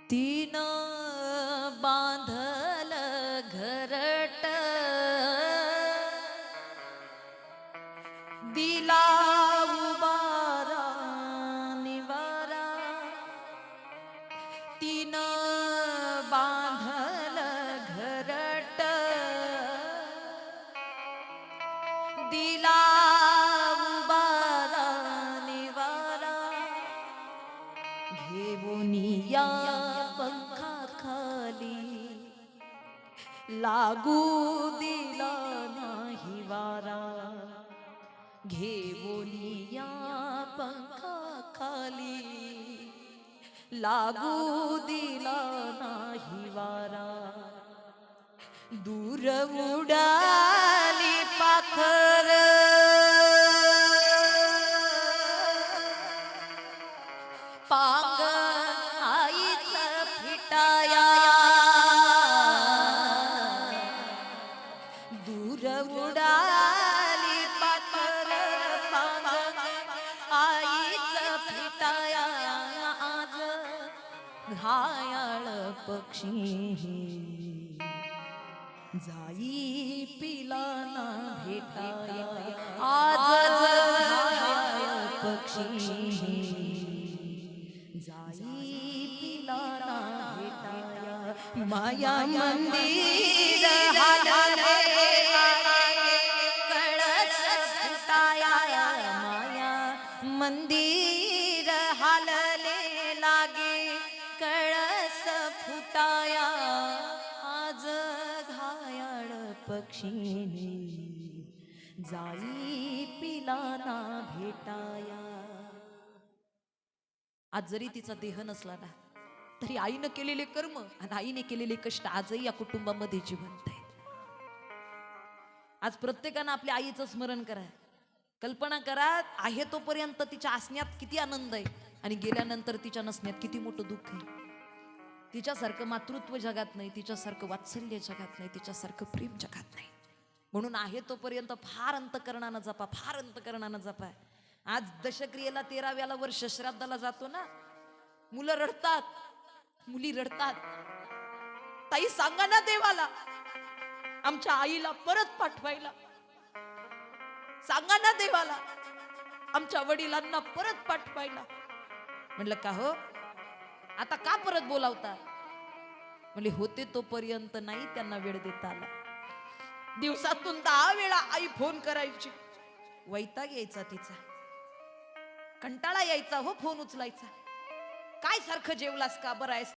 तीन बांधल घरट दिला उबारा निवारा तीन बांधल घरट दिला उबारा निवारा घेऊन या पंखा खाली लागू दिला नाही वारा घेऊन या पंखा खाली लागू दिला नाही वारा दूर उडाली पाखर पांग आईचा फिटाया दूर उडाली पाखर पांग आईचा फिटाया आज घायाळ पक्षी जाई पिला ना भेटाया आज घायाळ पक्षी जाई पिला ना भेटाया माया मंदिर हालले कळस फुटाया माया मंदिर हालले लागे कळस फुटाया आज घायाळ पक्षी जाई पिला ना भेटाया आज जरी तिचा देह नसला ना तरी आईनं केलेले कर्म आणि आईने केलेले कष्ट आजही या कुटुंबामध्ये जिवंत आहेत. आज प्रत्येकानं आपल्या आईचं स्मरण करा. कल्पना करा आहे तोपर्यंत तिच्या असण्यात किती आनंद आहे आणि गेल्यानंतर तिच्या नसण्यात किती मोठं दुःख आहे. तिच्यासारखं मातृत्व जगात नाही, तिच्यासारखं वात्सल्य जगात नाही, तिच्यासारखं प्रेम जगात नाही. म्हणून आहे तोपर्यंत फार अंतकरणानं जपा, फार अंतकरणानं जपा. आज दशक्रियेला 13व्या वर्ष श्राद्धाला जातो ना, मुलं रडतात, मुली रडतात. ताई सांगा ना देवाला आमच्या आईला परत पाठवायला, सांगा ना देवाला आमच्या वडिलांना परत पाठवायला. म्हणलं का हो आता का परत बोलावता? म्हणले होते तोपर्यंत नाही त्यांना वेळ देता आला. दिवसातून 10 वेळा आई फोन करायची, वैताग यायचा तिचा, कंटाळा यायचा हो फोन उचलायचा. काय सारखं जेवलास का, बरं आहेस